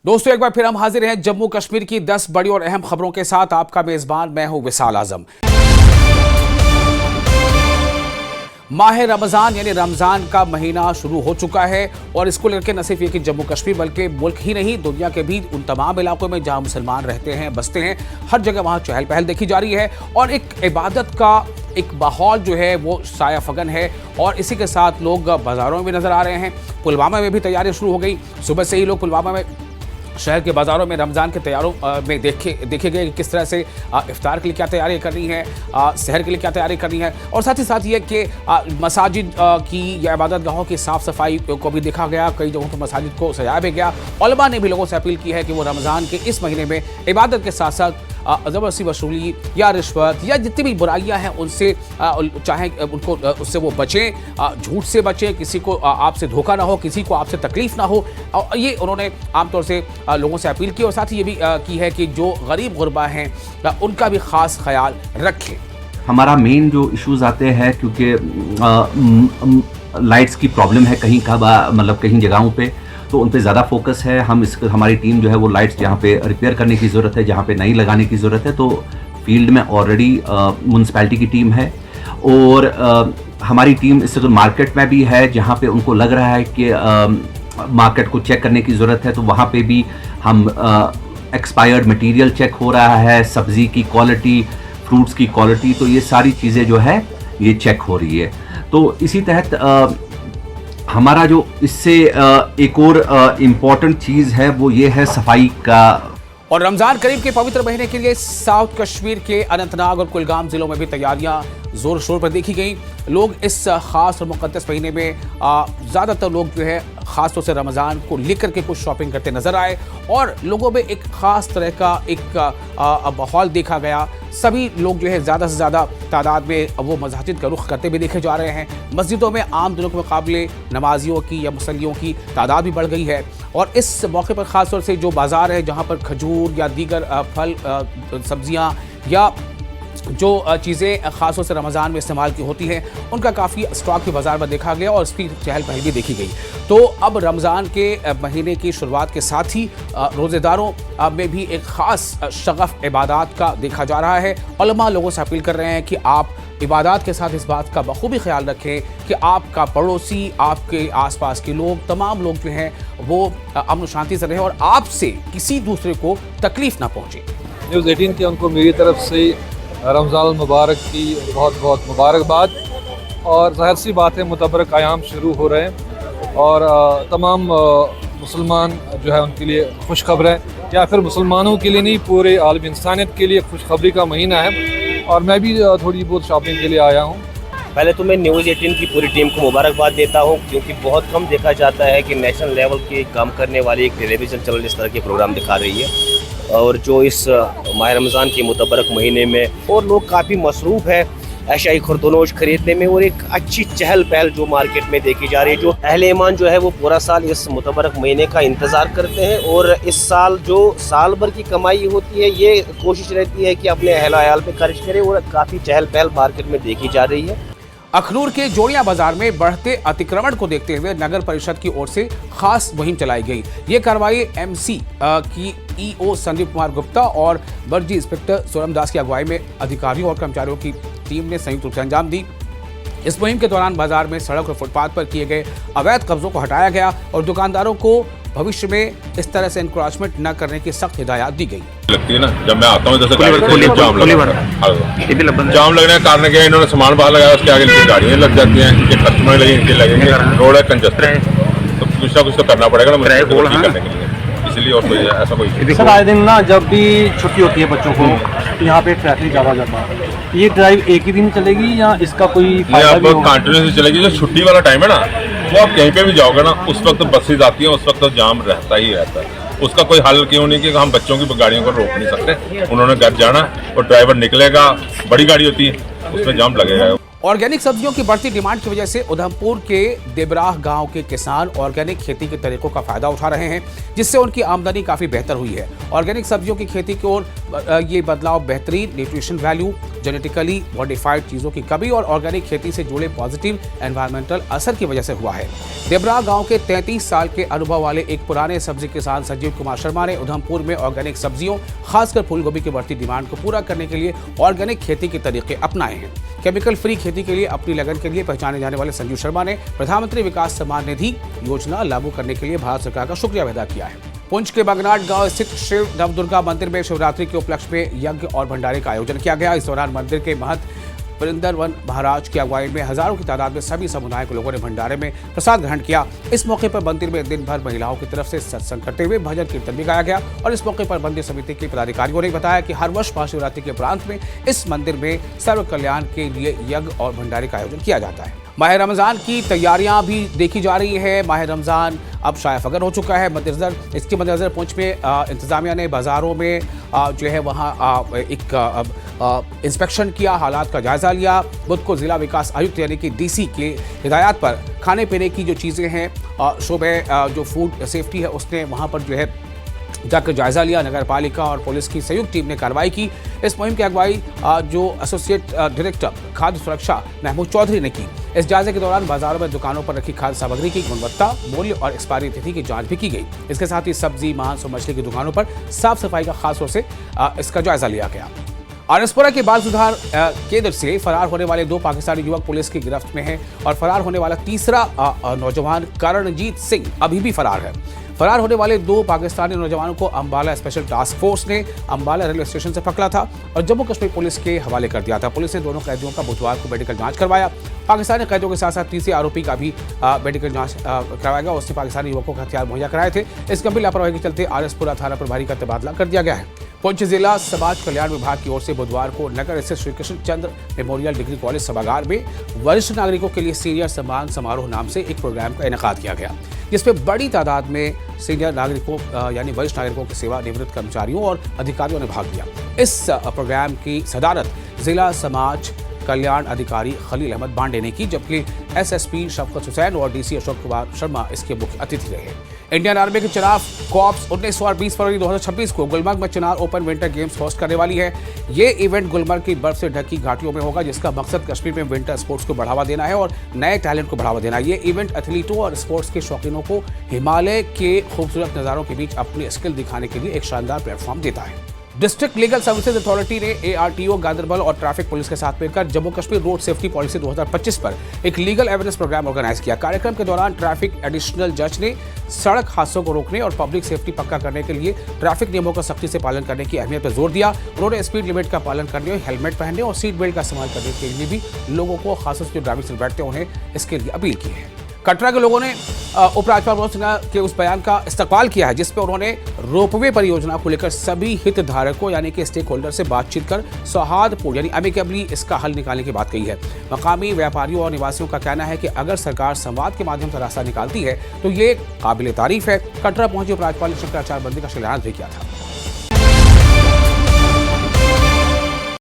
दोस्तों एक बार फिर हम हाजिर हैं जम्मू कश्मीर की 10 बड़ी और अहम खबरों के साथ। आपका मेजबान मैं हूं विसाल आजम। माह रमजान यानी रमजान का महीना शुरू हो चुका है और इसको लेकर न सिर्फ ये कि जम्मू कश्मीर बल्कि मुल्क ही नहीं दुनिया के भी उन तमाम इलाकों में जहां मुसलमान रहते हैं बसते हैं, हर जगह वहां चहल पहल देखी जा रही है और एक इबादत का एक माहौल जो है वो साया फगन है और इसी के साथ लोग बाजारों में भी नजर आ रहे हैं। पुलवामा में भी तैयारियां शुरू हो गई। सुबह से ही लोग पुलवामा में शहर के बाज़ारों में रमज़ान के तैयारों में देखे गए कि किस तरह से इफ्तार के लिए क्या तैयारी करनी है, सहर के लिए क्या तैयारी करनी है और साथ ही साथ ये कि मसाजिद की या इबादत गाहों की साफ़ सफाई को भी देखा गया। कई जगहों पर मसाजिद को सजाया भी गया। उलमा ने भी लोगों से अपील की है कि वो रमज़ान के इस महीने में इबादत के साथ साथ ज़बरदस्ती वसूली या रिश्वत या जितनी भी बुराइयां हैं उनसे चाहें उनको उससे वो बचें, झूठ से बचें, किसी को आपसे धोखा ना हो, किसी को आपसे तकलीफ ना हो। और ये उन्होंने आमतौर से लोगों से अपील की और साथ ही ये भी की है कि जो गरीब गुरबा हैं उनका भी ख़ास ख्याल रखें। हमारा मेन जो इश्यूज़ आते हैं क्योंकि लाइट्स की प्रॉब्लम है कहीं का मतलब कहीं जगहों पे, तो उन पे ज़्यादा फोकस है। हमारी टीम जो है वो लाइट्स जहाँ पे रिपेयर करने की ज़रूरत है, जहाँ पे नई लगाने की ज़रूरत है, तो फील्ड में ऑलरेडी म्यूनसिपैलिटी की टीम है और हमारी टीम इससे तो मार्केट में भी है जहाँ पे उनको लग रहा है कि मार्केट को चेक करने की ज़रूरत है, तो वहाँ पे भी हम एक्सपायर्ड मटेरियल चेक हो रहा है, सब्ज़ी की क्वालिटी, फ्रूट्स की क्वालिटी, तो ये सारी चीज़ें जो है ये चेक हो रही है। तो इसी तहत हमारा जो इससे एक और इम्पॉर्टेंट चीज़ है वो ये है सफाई का। और रमज़ान करीब के पवित्र महीने के लिए साउथ कश्मीर के अनंतनाग और कुलगाम ज़िलों में भी तैयारियां ज़ोर शोर पर देखी गई। लोग इस ख़ास और मुक़द्दस महीने में ज़्यादातर लोग जो है ख़ास तौर से रमज़ान को लेकर के कुछ शॉपिंग करते नज़र आए और लोगों में एक ख़ास तरह का एक माहौल देखा गया। सभी लोग जो है ज़्यादा से ज़्यादा तादाद में वो मस्जिद का रुख करते भी देखे जा रहे हैं। मस्जिदों में आम दिनों के मुकाबले नमाजियों की या मुसल्लियों की तादाद भी बढ़ गई है और इस मौके पर ख़ास तौर से जो बाज़ार है जहाँ पर खजूर या दीगर फल सब्जियाँ या जो चीज़ें ख़ास तौर से रमज़ान में इस्तेमाल की होती हैं उनका काफ़ी स्टॉक भी बाज़ार में देखा गया और इसकी चहल पहल भी देखी गई। तो अब रमज़ान के महीने की शुरुआत के साथ ही रोज़ेदारों में भी एक ख़ास शगफ़ इबादत का देखा जा रहा है। उलमा लोगों से अपील कर रहे हैं कि आप इबादत के साथ इस बात का बखूबी ख्याल रखें कि आपका पड़ोसी, आपके आसपास के लोग, तमाम लोग जो हैं वो अमन शांति से रहें और आपसे किसी दूसरे को तकलीफ़ ना पहुँचे। न्यूज़ 18 के उनको मेरी तरफ से रमज़ान मुबारक की बहुत बहुत मुबारकबाद। और ज़ाहिर सी बात है मुतबरक आयाम शुरू हो रहे हैं और तमाम मुसलमान जो है उनके लिए खुशखबर है, या फिर मुसलमानों के लिए नहीं पूरे आलम इंसानियत के लिए खुशखबरी का महीना है और मैं भी थोड़ी बहुत शॉपिंग के लिए आया हूँ। पहले तो मैं न्यूज़ 18 की पूरी टीम को मुबारकबाद देता हूँ क्योंकि बहुत कम देखा जाता है कि नेशनल लेवल के काम करने वाली एक टेलीविज़न चैनल इस तरह के प्रोग्राम दिखा रही है और जो इस माह रमज़ान के मुतबरक महीने में और लोग काफ़ी मसरूफ़ है एशियाई खुर्दनोश खरीदने में और एक अच्छी चहल पहल जो मार्केट में देखी जा रही है। जो अहले ईमान जो है वो पूरा साल इस मुतबरक महीने का इंतज़ार करते हैं और इस साल जो साल भर की कमाई होती है ये कोशिश रहती है कि अपने अहल अयाल पे खर्च करें और काफ़ी चहल पहल मार्केट में देखी जा रही है। अखनूर के जोड़िया बाजार में बढ़ते अतिक्रमण को देखते हुए नगर परिषद की ओर से खास मुहिम चलाई गई। ये कार्रवाई एमसी की ईओ संदीप कुमार गुप्ता और बर्जी इंस्पेक्टर सोनम दास की अगुवाई में अधिकारियों और कर्मचारियों की टीम ने संयुक्त रूप से अंजाम दी। इस मुहिम के दौरान बाजार में सड़क और फुटपाथ पर किए गए अवैध कब्जों को हटाया गया और दुकानदारों को भविष्य में इस तरह से इंक्रोचमेंट न करने की सख्त हिदायत दी गई। लगती है ना, जब मैं आता हूँ जैसे जाम लगने का कारण क्या है, इन्होंने सामान बाहर लगाया, उसके आगे गाड़ियाँ लग जाती हैं, इनके कस्टमर लगेंगे, रोड है कंजस्टेड, तो कुछ ना कुछ तो करना पड़ेगा ना मुझे करने के लिए, इसलिए। और कोई ऐसा कोई सर आए दिन ना जब भी छुट्टी होती है बच्चों को तो यहाँ पे ट्रैफिक ज़्यादा जाता है। ये ड्राइव एक ही दिन चलेगी या इसका कोई अब कंटिन्यूसली चलेगी? जो छुट्टी वाला टाइम है ना वो आप कहीं पे भी जाओगे ना उस वक्त बसेज आती हैं, उस वक्त तो जाम रहता ही रहता है। उसका कोई हल क्यों नहीं कि हम बच्चों की गाड़ियों को रोक नहीं सकते, उन्होंने घर जाना और ड्राइवर निकलेगा, बड़ी गाड़ी होती है उसमें जाम लगेगा। ऑर्गेनिक सब्जियों की बढ़ती डिमांड की वजह से उधमपुर के देबराह गांव के किसान ऑर्गेनिक खेती के तरीकों का फायदा उठा रहे हैं, जिससे उनकी आमदनी काफी बेहतर हुई है। ऑर्गेनिक सब्जियों की खेती की ओर ये बदलाव बेहतरीन न्यूट्रिशन वैल्यू, जेनेटिकली मॉडिफाइड चीजों की कमी और ऑर्गेनिक खेती से जुड़े पॉजिटिव एनवायरमेंटल असर की वजह से हुआ है। देबराह गांव के 33 साल के अनुभव वाले एक पुराने सब्जी किसान संजीव कुमार शर्मा ने उधमपुर में ऑर्गेनिक सब्जियों, खासकर फूलगोभी की बढ़ती डिमांड को पूरा करने के लिए ऑर्गेनिक खेती के तरीके अपनाए हैं। केमिकल फ्री खेती के लिए अपनी लगन के लिए पहचाने जाने वाले संजीव शर्मा ने प्रधानमंत्री विकास सम्मान निधि योजना लागू करने के लिए भारत सरकार का शुक्रिया अदा किया है। पुंछ के बगनाट गांव स्थित शिव नवदुर्गा मंदिर में शिवरात्रि के उपलक्ष्य में यज्ञ और भंडारे का आयोजन किया गया। इस दौरान मंदिर के महंत वृंदरवन महाराज की अगुवाई में हजारों की तादाद में सभी समुदाय के लोगों ने भंडारे में प्रसाद ग्रहण किया। इस मौके पर मंदिर में दिन भर महिलाओं की तरफ से सत्संग करते हुए भजन कीर्तन भी गाया गया और इस मौके पर मंदिर समिति के पदाधिकारियों ने बताया कि हर वर्ष महाशिवरात्रि के उपरांत में इस मंदिर में सर्व कल्याण के लिए यज्ञ और भंडारे का आयोजन किया जाता है। माह रमजान की तैयारियां भी देखी जा रही है। माह रमजान अब शाया फगर हो चुका है। इसके मद्देनजर पुंछ में इंतजामिया ने बाजारों में जो है वहाँ एक इंस्पेक्शन किया, हालात का जायजा लिया। बुध को जिला विकास आयुक्त यानी कि डीसी के हिदायत पर खाने पीने की जो चीज़ें हैं, शोबे जो फूड सेफ्टी है उसने वहाँ पर जो है जाकर जायजा लिया। नगर पालिका और पुलिस की संयुक्त टीम ने कार्रवाई की। इस मुहिम की अगुवाई जो एसोसिएट डायरेक्टर खाद्य सुरक्षा महमूद चौधरी ने की। इस जायजे के दौरान बाजारों में दुकानों पर रखी खाद्य सामग्री की गुणवत्ता, मूल्य और एक्सपायरी तिथि की जांच भी की गई। इसके साथ ही सब्जी, मांस और मछली की दुकानों पर साफ सफाई का खास तौर से इसका जायजा लिया गया। आरएसपुरा के बाल सुधार केंद्र से फरार होने वाले 2 पाकिस्तानी युवक पुलिस की गिरफ्त में हैं और फरार होने वाला तीसरा नौजवान करणजीत सिंह अभी भी फरार है। फरार होने वाले 2 पाकिस्तानी नौजवानों को अंबाला स्पेशल टास्क फोर्स ने अंबाला रेलवे स्टेशन से पकड़ा था और जम्मू कश्मीर पुलिस के हवाले कर दिया था। पुलिस ने दोनों कैदियों का बुधवार को मेडिकल जांच करवाया। पाकिस्तानी कैदियों के साथ साथ तीसरे आरोपी का भी मेडिकल जांच करवाया गया। उसने पाकिस्तानी युवकों को हथियार मुहैया कराए थे। इस गंभीर लापरवाही के चलते आरएसपुरा थाना प्रभारी का तबादला कर दिया गया है। पुंछ जिला समाज कल्याण विभाग की ओर से बुधवार को नगर स्थित श्री कृष्ण चंद्र मेमोरियल डिग्री कॉलेज सभागार में वरिष्ठ नागरिकों के लिए सीनियर सम्मान समारोह नाम से एक प्रोग्राम का इनेकाद किया गया, जिसमें बड़ी तादाद में सीनियर नागरिकों यानी वरिष्ठ नागरिकों के सेवा निवृत्त कर्मचारियों और अधिकारियों ने भाग लिया। इस प्रोग्राम की सदारत जिला समाज कल्याण अधिकारी खलील अहमद बांडे ने की, जबकि एसएसपी शफकत हुसैन और डीसी अशोक कुमार शर्मा इसके मुख्य अतिथि रहे। इंडियन आर्मी के चुनाव कॉप्स 19 और 20 फरवरी 2026 को गुलमर्ग में चुनाव ओपन विंटर गेम्स होस्ट करने वाली है। ये इवेंट गुलमर्ग की बर्फ से ढकी घाटियों में होगा, जिसका मकसद कश्मीर में विंटर स्पोर्ट्स को बढ़ावा देना है और नए टैलेंट को बढ़ावा देना। ये इवेंट एथलीटों और स्पोर्ट्स के शौकीनों को हिमालय के खूबसूरत नज़ारों के बीच अपनी स्किल दिखाने के लिए एक शानदार प्लेटफॉर्म देता है। डिस्ट्रिक्ट लीगल सर्विसेज अथॉरिटी ने एआरटीओ गांदरबल और ट्रैफिक पुलिस के साथ मिलकर Jammu Kashmir road safety policy 2025 पर एक लीगल अवेयरनेस प्रोग्राम ऑर्गेनाइज किया। कार्यक्रम के दौरान ट्रैफिक एडिशनल जज ने सड़क हादसों को रोकने और पब्लिक सेफ्टी पक्का करने के लिए ट्रैफिक नियमों का सख्ती से पालन करने की अहमियत पर जोर दिया। उन्होंने स्पीड लिमिट का पालन करने, हेलमेट पहनने और सीट बेल्ट का इस्तेमाल करने के लिए भी लोगों को, खासतौर से जो ड्राइविंग सीट बैठते हैं, उन्हें इसके लिए अपील की है। कटरा के लोगों ने उपराज्यपाल मनोज सिन्हा के उस बयान का इस्तकबाल किया है जिसमें उन्होंने रोपवे परियोजना को लेकर सभी हितधारकों यानी कि स्टेक होल्डर से बातचीत कर सौहार्दपूर्ण यानी अमिकेबली इसका हल निकालने की बात कही है। मकामी व्यापारियों और निवासियों का कहना है कि अगर सरकार संवाद के माध्यम से रास्ता निकालती है तो ये काबिल तारीफ है। कटरा पहुंचे उपराज्यपाल ने शंकराचार्य मंदिर का शिलान्यास भी किया था।